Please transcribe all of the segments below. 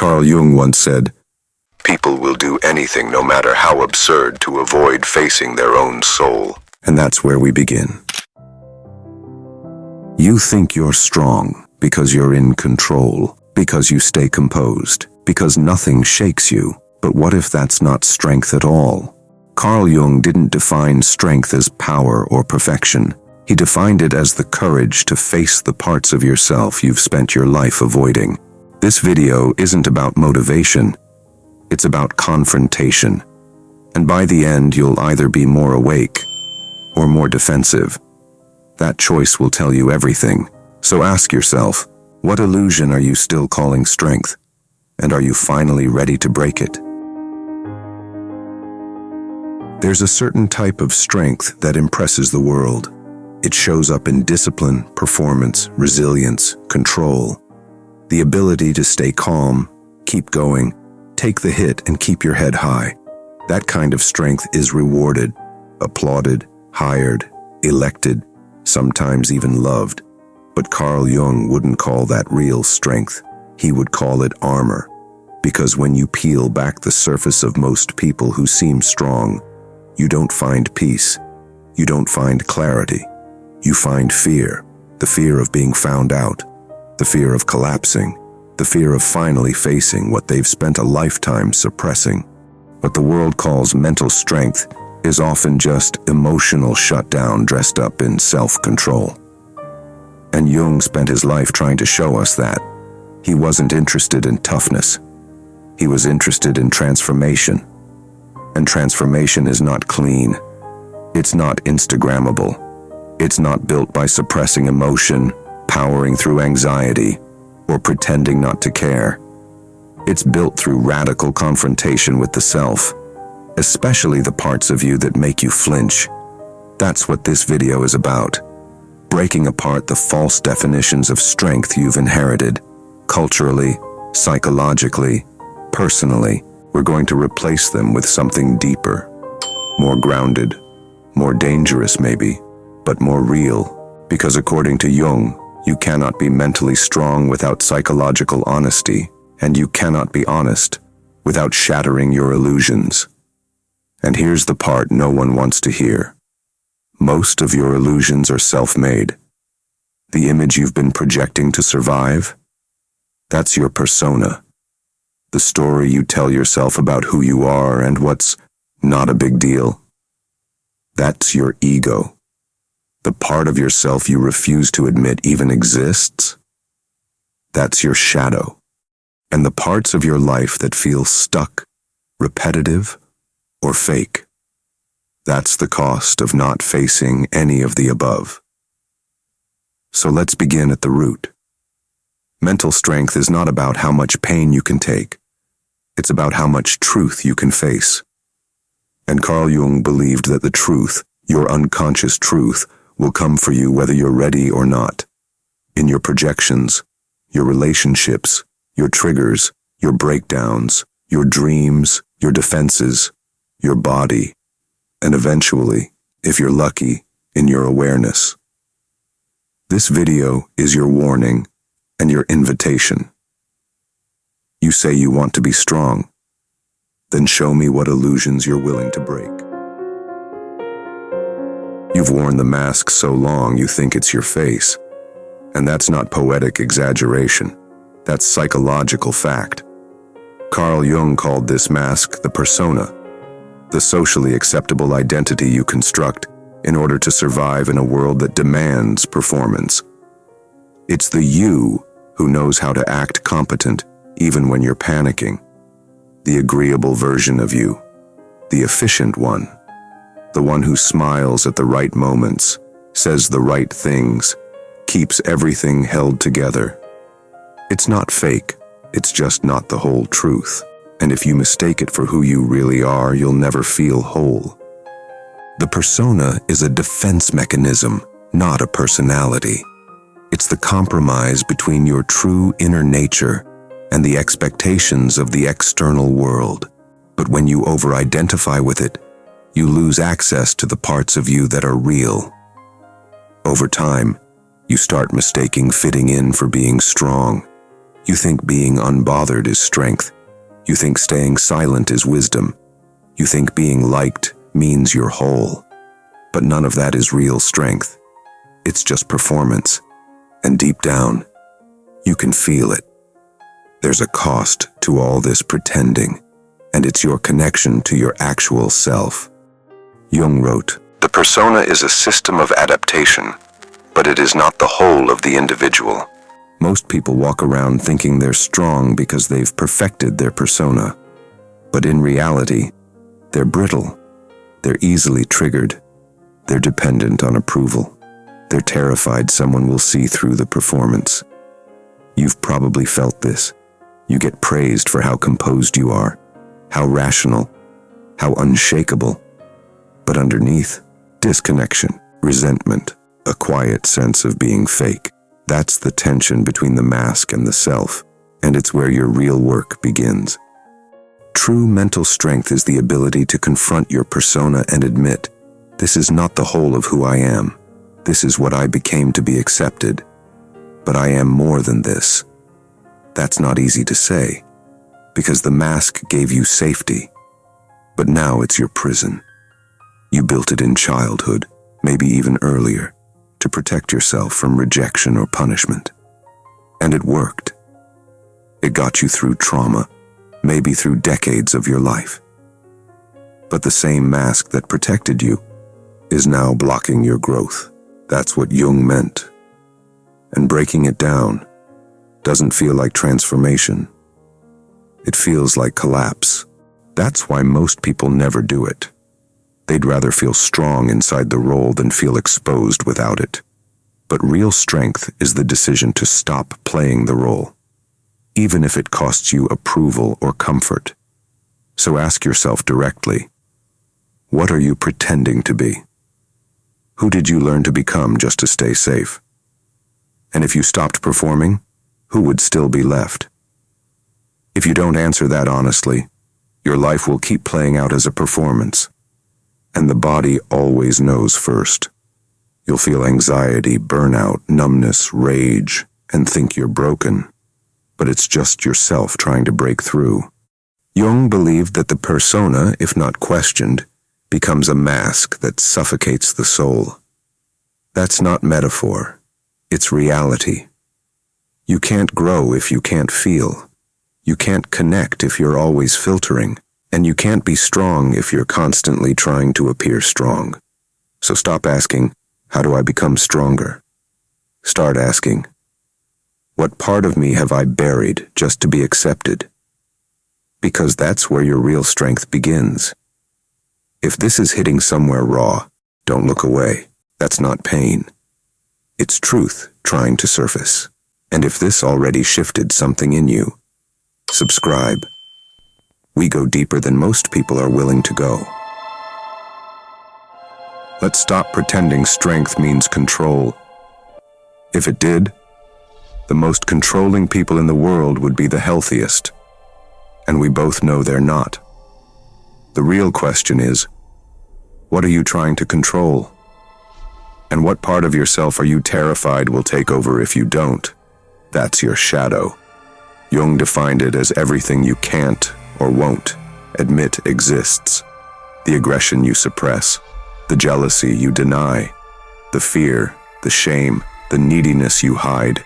Carl Jung once said, "People will do anything, no matter how absurd, to avoid facing their own soul." And that's where we begin. You think you're strong because you're in control, because you stay composed, because nothing shakes you. But what if that's not strength at all? Carl Jung didn't define strength as power or perfection. He defined it as the courage to face the parts of yourself you've spent your life avoiding. This video isn't about motivation. It's about confrontation. And by the end, you'll either be more awake or more defensive. That choice will tell you everything. So ask yourself, what illusion are you still calling strength? And are you finally ready to break it? There's a certain type of strength that impresses the world. It shows up in discipline, performance, resilience, control. The ability to stay calm, keep going, take the hit and keep your head high. That kind of strength is rewarded, applauded, hired, elected, sometimes even loved. But Carl Jung wouldn't call that real strength. He would call it armor. Because when you peel back the surface of most people who seem strong, you don't find peace. You don't find clarity. You find fear. The fear of being found out. The fear of collapsing. The fear of finally facing what they've spent a lifetime suppressing. What the world calls mental strength is often just emotional shutdown dressed up in self-control. And Jung spent his life trying to show us that. He wasn't interested in toughness. He was interested in transformation. And transformation is not clean. It's not Instagrammable. It's not built by suppressing emotion, powering through anxiety, or pretending not to care. It's built through radical confrontation with the self, especially the parts of you that make you flinch. That's what this video is about. Breaking apart the false definitions of strength you've inherited, culturally, psychologically, personally. We're going to replace them with something deeper, more grounded, more dangerous maybe, but more real. Because according to Jung, you cannot be mentally strong without psychological honesty, and you cannot be honest without shattering your illusions. And here's the part no one wants to hear. Most of your illusions are self-made. The image you've been projecting to survive, that's your persona. The story you tell yourself about who you are and what's not a big deal. That's your ego. The part of yourself you refuse to admit even exists. That's your shadow. And the parts of your life that feel stuck, repetitive, or fake. That's the cost of not facing any of the above. So let's begin at the root. Mental strength is not about how much pain you can take. It's about how much truth you can face. And Carl Jung believed that the truth, your unconscious truth, will come for you whether you're ready or not. In your projections, your relationships, your triggers, your breakdowns, your dreams, your defenses, your body, and eventually, if you're lucky, in your awareness. This video is your warning and your invitation. You say you want to be strong. Then show me what illusions you're willing to break. You've worn the mask so long you think it's your face. And that's not poetic exaggeration. That's psychological fact. Carl Jung called this mask the persona, the socially acceptable identity you construct in order to survive in a world that demands performance. It's the you who knows how to act competent even when you're panicking. The agreeable version of you, the efficient one, the one who smiles at the right moments, says the right things, keeps everything held together. It's not fake, it's just not the whole truth. And if you mistake it for who you really are, you'll never feel whole. The persona is a defense mechanism, not a personality. It's the compromise between your true inner nature and the expectations of the external world. But when you over-identify with it, you lose access to the parts of you that are real. Over time, you start mistaking fitting in for being strong, You think being unbothered is strength. You think staying silent is wisdom. You think being liked means you're whole. But none of that is real strength. It's just performance. And deep down, you can feel it. There's a cost to all this pretending, and it's your connection to your actual self. Jung wrote, "The persona is a system of adaptation, but it is not the whole of the individual." Most people walk around thinking they're strong because they've perfected their persona. But in reality, they're brittle. They're easily triggered. They're dependent on approval. They're terrified someone will see through the performance. You've probably felt this. You get praised for how composed you are, how rational, how unshakable. But underneath, disconnection, resentment, a quiet sense of being fake. That's the tension between the mask and the self, and it's where your real work begins. True mental strength is the ability to confront your persona and admit, this is not the whole of who I am. This is what I became to be accepted. But I am more than this. That's not easy to say, because the mask gave you safety. But now it's your prison. You built it in childhood, maybe even earlier, to protect yourself from rejection or punishment. And it worked. It got you through trauma, maybe through decades of your life. But the same mask that protected you is now blocking your growth. That's what Jung meant. And breaking it down doesn't feel like transformation. It feels like collapse. That's why most people never do it. They'd rather feel strong inside the role than feel exposed without it. But real strength is the decision to stop playing the role, even if it costs you approval or comfort. So ask yourself directly, what are you pretending to be? Who did you learn to become just to stay safe? And if you stopped performing, who would still be left? If you don't answer that honestly, your life will keep playing out as a performance. And the body always knows first. You'll feel anxiety, burnout, numbness, rage, and think you're broken. But it's just yourself trying to break through. Jung believed that the persona, if not questioned, becomes a mask that suffocates the soul. That's not metaphor. It's reality. You can't grow if you can't feel. You can't connect if you're always filtering. And you can't be strong if you're constantly trying to appear strong. So stop asking, how do I become stronger? Start asking, what part of me have I buried just to be accepted? Because that's where your real strength begins. If this is hitting somewhere raw, don't look away. That's not pain. It's truth trying to surface. And if this already shifted something in you, subscribe. We go deeper than most people are willing to go. Let's stop pretending strength means control. If it did, the most controlling people in the world would be the healthiest. And we both know they're not. The real question is, what are you trying to control? And what part of yourself are you terrified will take over if you don't? That's your shadow. Jung defined it as everything you can't or won't admit exists. The aggression you suppress, the jealousy you deny, the fear, the shame, the neediness you hide.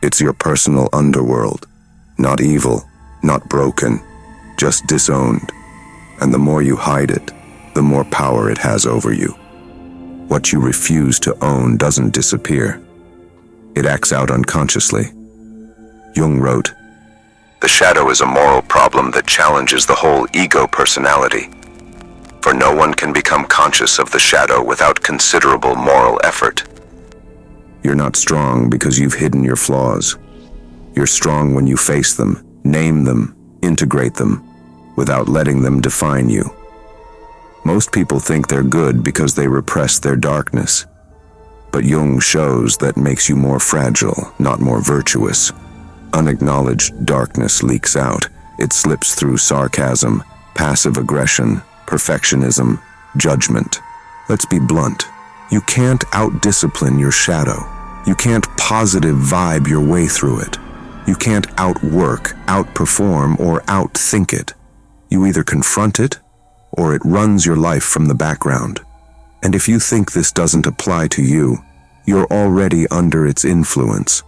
It's your personal underworld. Not evil, not broken, just disowned. And the more you hide it, the more power it has over you. What you refuse to own doesn't disappear. It acts out unconsciously. Jung wrote, "The shadow is a moral problem that challenges the whole ego personality. For no one can become conscious of the shadow without considerable moral effort." You're not strong because you've hidden your flaws. You're strong when you face them, name them, integrate them, without letting them define you. Most people think they're good because they repress their darkness. But Jung shows that makes you more fragile, not more virtuous. Unacknowledged darkness leaks out. It slips through sarcasm, passive aggression, perfectionism, judgment. Let's be blunt. You can't out-discipline your shadow. You can't positive vibe your way through it. You can't outwork, outperform, or outthink it. You either confront it, or it runs your life from the background. And if you think this doesn't apply to you, you're already under its influence.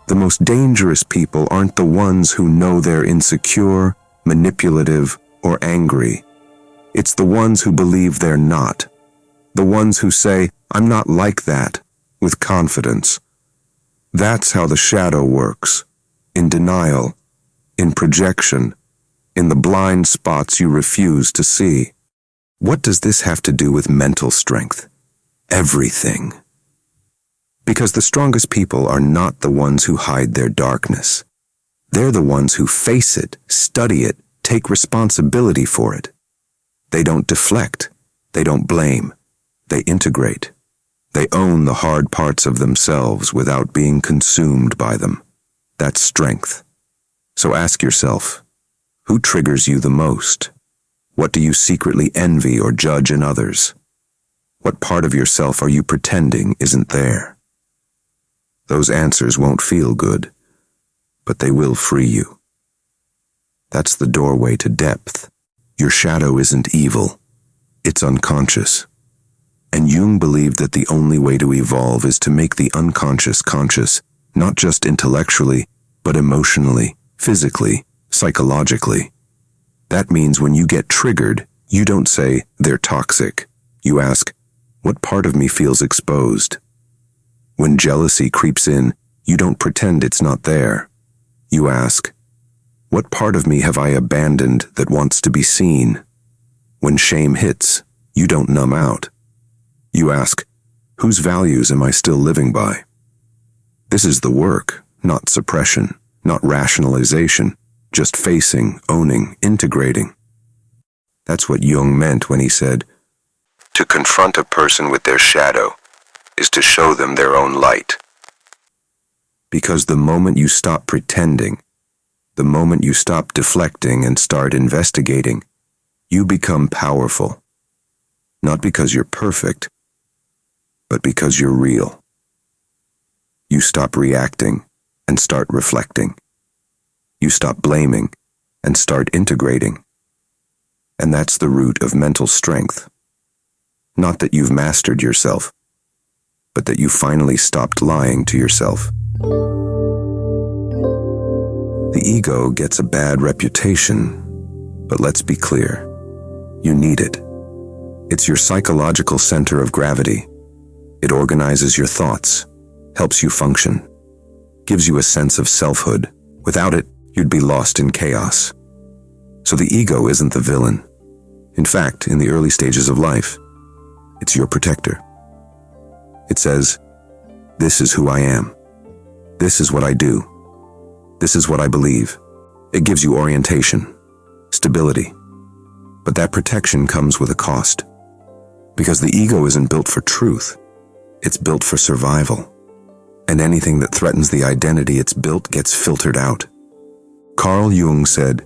The most dangerous people aren't the ones who know they're insecure, manipulative, or angry. It's the ones who believe they're not. The ones who say, "I'm not like that," with confidence. That's how the shadow works. In denial, in projection, in the blind spots you refuse to see. What does this have to do with mental strength? Everything. Because the strongest people are not the ones who hide their darkness. They're the ones who face it, study it, take responsibility for it. They don't deflect. They don't blame. They integrate. They own the hard parts of themselves without being consumed by them. That's strength. So ask yourself, who triggers you the most? What do you secretly envy or judge in others? What part of yourself are you pretending isn't there? Those answers won't feel good, but they will free you. That's the doorway to depth. Your shadow isn't evil. It's unconscious. And Jung believed that the only way to evolve is to make the unconscious conscious, not just intellectually, but emotionally, physically, psychologically. That means when you get triggered, you don't say, "They're toxic." You ask, "What part of me feels exposed?" When jealousy creeps in, you don't pretend it's not there. You ask, "What part of me have I abandoned that wants to be seen?" When shame hits, you don't numb out. You ask, "Whose values am I still living by?" This is the work, not suppression, not rationalization, just facing, owning, integrating. That's what Jung meant when he said, "To confront a person with their shadow is to show them their own light." Because the moment you stop pretending, the moment you stop deflecting and start investigating, you become powerful. Not because you're perfect, but because you're real. You stop reacting and start reflecting. You stop blaming and start integrating. And that's the root of mental strength. Not that you've mastered yourself, but that you finally stopped lying to yourself. The ego gets a bad reputation, but let's be clear. You need it. It's your psychological center of gravity. It organizes your thoughts, helps you function, gives you a sense of selfhood. Without it, you'd be lost in chaos. So the ego isn't the villain. In fact, in the early stages of life, it's your protector. It says, "This is who I am. This is what I do. This is what I believe." It gives you orientation, stability. But that protection comes with a cost. Because the ego isn't built for truth. It's built for survival. And anything that threatens the identity it's built gets filtered out. Carl Jung said,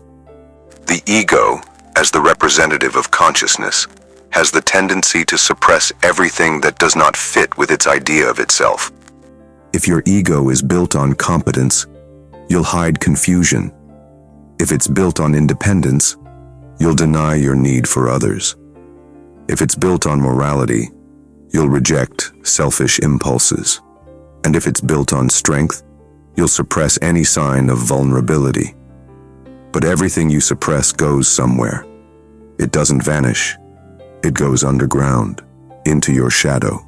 "The ego, as the representative of consciousness, has the tendency to suppress everything that does not fit with its idea of itself." If your ego is built on competence, you'll hide confusion. If it's built on independence, you'll deny your need for others. If it's built on morality, you'll reject selfish impulses. And if it's built on strength, you'll suppress any sign of vulnerability. But everything you suppress goes somewhere. It doesn't vanish. It goes underground, into your shadow.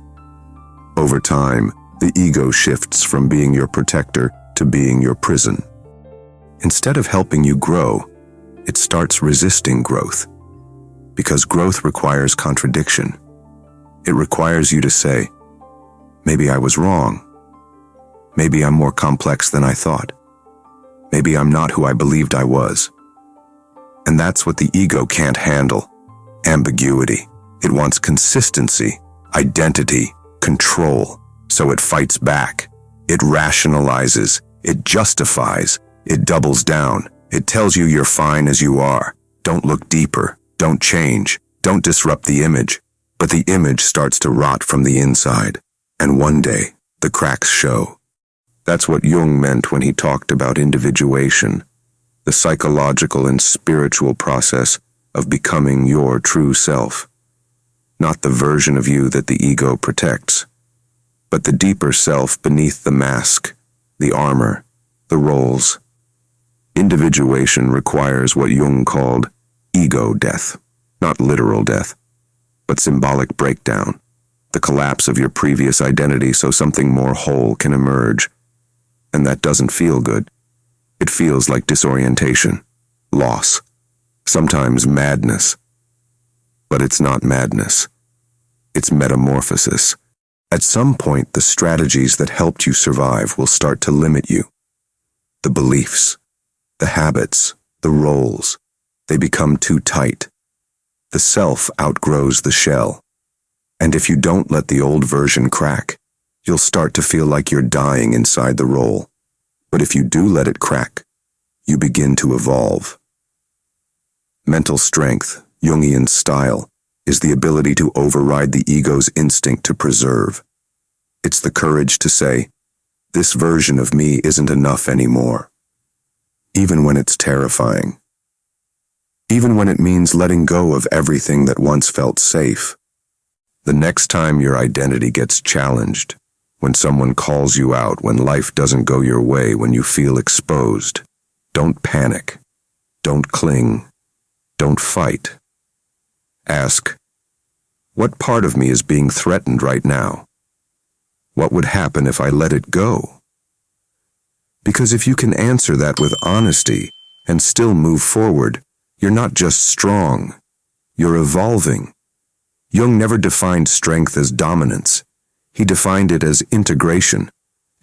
Over time, the ego shifts from being your protector to being your prison. Instead of helping you grow, it starts resisting growth. Because growth requires contradiction. It requires you to say, "Maybe I was wrong. Maybe I'm more complex than I thought. Maybe I'm not who I believed I was." And that's what the ego can't handle. Ambiguity. It wants consistency, identity, control. So it fights back. It rationalizes. It justifies. It doubles down. It tells you you're fine as you are. Don't look deeper. Don't change. Don't disrupt the image. But the image starts to rot from the inside. And one day, the cracks show. That's what Jung meant when he talked about individuation, the psychological and spiritual process of becoming your true self. Not the version of you that the ego protects, but the deeper self beneath the mask, the armor, the roles. Individuation requires what Jung called ego death, not literal death, but symbolic breakdown, the collapse of your previous identity so something more whole can emerge. And that doesn't feel good. It feels like disorientation, loss, sometimes madness. But it's not madness. It's metamorphosis. At some point, the strategies that helped you survive will start to limit you. The beliefs, the habits, the roles, they become too tight. The self outgrows the shell. And if you don't let the old version crack, you'll start to feel like you're dying inside the role. But if you do let it crack, you begin to evolve. Mental strength, Jungian style, is the ability to override the ego's instinct to preserve. It's the courage to say, this version of me isn't enough anymore. Even when it's terrifying. Even when it means letting go of everything that once felt safe. The next time your identity gets challenged, when someone calls you out, when life doesn't go your way, when you feel exposed, don't panic. Don't cling. Don't fight. Ask, what part of me is being threatened right now? What would happen if I let it go? Because if you can answer that with honesty and still move forward, you're not just strong, you're evolving. Jung never defined strength as dominance. He defined it as integration,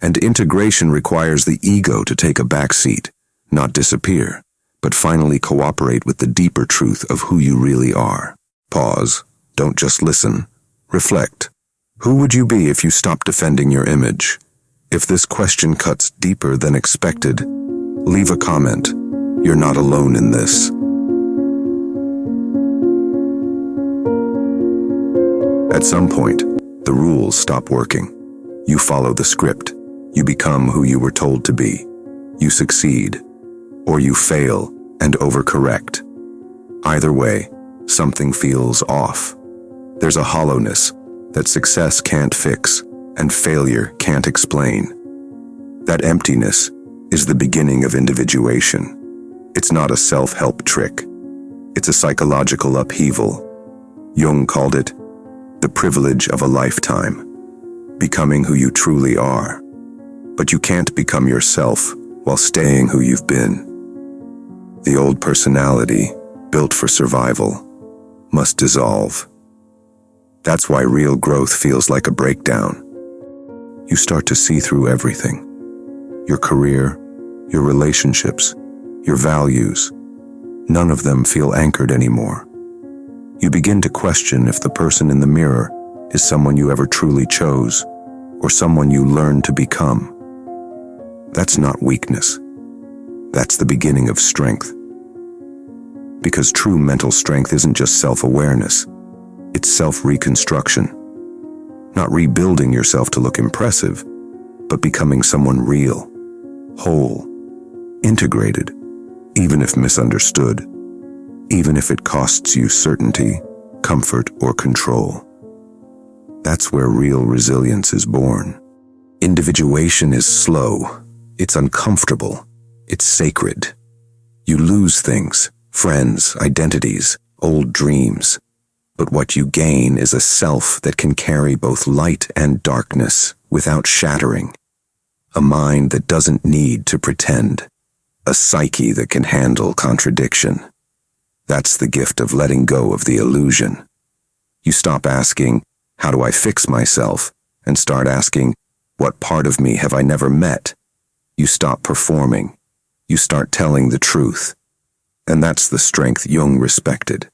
and integration requires the ego to take a back seat, not disappear, but finally cooperate with the deeper truth of who you really are. Pause. Don't just listen. Reflect. Who would you be if you stopped defending your image? If this question cuts deeper than expected, leave a comment. You're not alone in this. At some point, the rules stop working. You follow the script. You become who you were told to be. You succeed, or you fail and overcorrect. Either way, something feels off. There's a hollowness that success can't fix and failure can't explain. That emptiness is the beginning of individuation. It's not a self-help trick. It's a psychological upheaval. Jung called it the privilege of a lifetime, becoming who you truly are. But you can't become yourself while staying who you've been. The old personality, built for survival, must dissolve. That's why real growth feels like a breakdown. You start to see through everything. Your career, your relationships, your values. None of them feel anchored anymore. You begin to question if the person in the mirror is someone you ever truly chose, or someone you learned to become. That's not weakness. That's the beginning of strength. Because true mental strength isn't just self-awareness, it's self-reconstruction. Not rebuilding yourself to look impressive, but becoming someone real, whole, integrated, even if misunderstood, even if it costs you certainty, comfort, or control. That's where real resilience is born. Individuation is slow, it's uncomfortable, it's sacred. You lose things, friends, identities, old dreams, but what you gain is a self that can carry both light and darkness without shattering. A mind that doesn't need to pretend. A psyche that can handle contradiction. That's the gift of letting go of the illusion. You stop asking, how do I fix myself? And start asking, what part of me have I never met? You stop performing. You start telling the truth. And that's the strength Jung respected.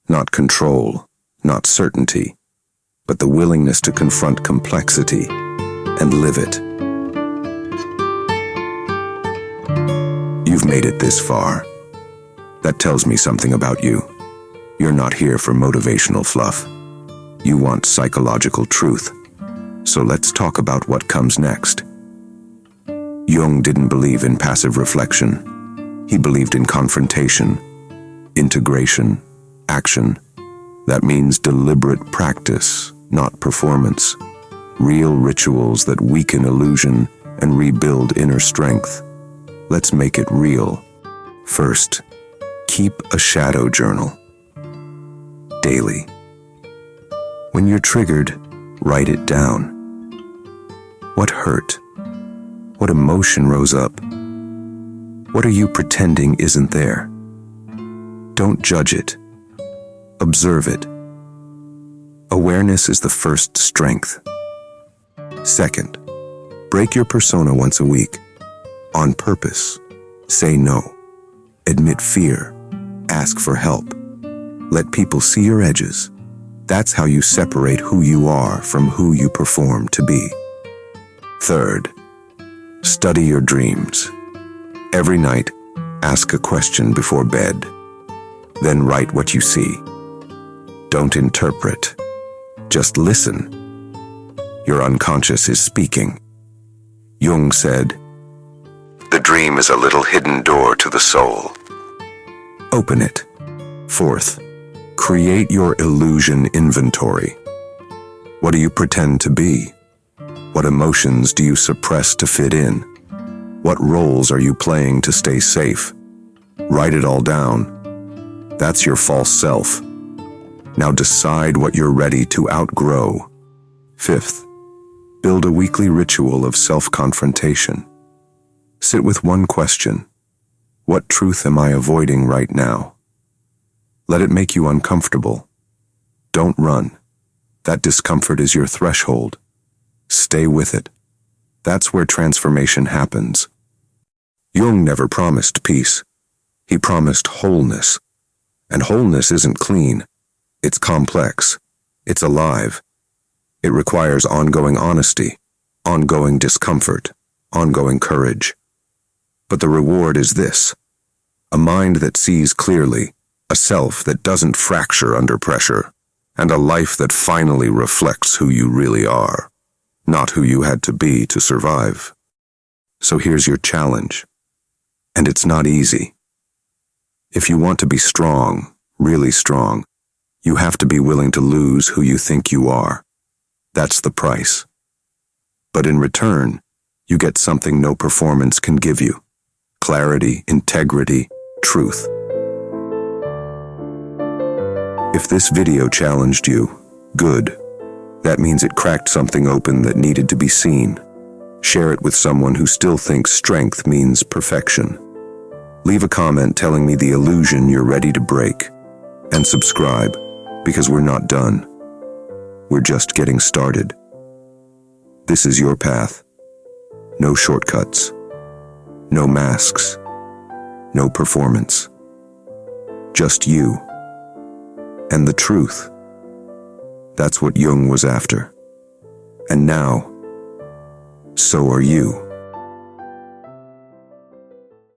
Not control, not certainty, but the willingness to confront complexity and live it. You've made it this far. That tells me something about you. You're not here for motivational fluff. You want psychological truth. So let's talk about what comes next. Jung didn't believe in passive reflection. He believed in confrontation, integration, action. That means deliberate practice, not performance. Real rituals that weaken illusion and rebuild inner strength. Let's make it real. First, keep a shadow journal. Daily. When you're triggered, write it down. What hurt? What emotion rose up? What are you pretending isn't there? Don't judge it. Observe it. Awareness is the first strength. Second, break your persona once a week. On purpose. Say no. Admit fear. Ask for help. Let people see your edges. That's how you separate who you are from who you perform to be. Third, study your dreams. Every night, ask a question before bed. Then write what you see. Don't interpret. Just listen. Your unconscious is speaking. Jung said, "The dream is a little hidden door to the soul." Open it. Fourth, create your illusion inventory. What do you pretend to be? What emotions do you suppress to fit in? What roles are you playing to stay safe? Write it all down. That's your false self. Now decide what you're ready to outgrow. Fifth, build a weekly ritual of self-confrontation. Sit with one question. What truth am I avoiding right now? Let it make you uncomfortable. Don't run. That discomfort is your threshold. Stay with it. That's where transformation happens. Jung never promised peace. He promised wholeness. And wholeness isn't clean. It's complex. It's alive. It requires ongoing honesty, ongoing discomfort, ongoing courage. But the reward is this: a mind that sees clearly, a self that doesn't fracture under pressure, and a life that finally reflects who you really are, not who you had to be to survive. So here's your challenge. And it's not easy. If you want to be strong, really strong, you have to be willing to lose who you think you are. That's the price. But in return, you get something no performance can give you: clarity, integrity, truth. If this video challenged you, good. That means it cracked something open that needed to be seen. Share it with someone who still thinks strength means perfection. Leave a comment telling me the illusion you're ready to break. And subscribe, because we're not done. We're just getting started. This is your path. No shortcuts. No masks. No performance. Just you. And the truth. That's what Jung was after. And now, so are you.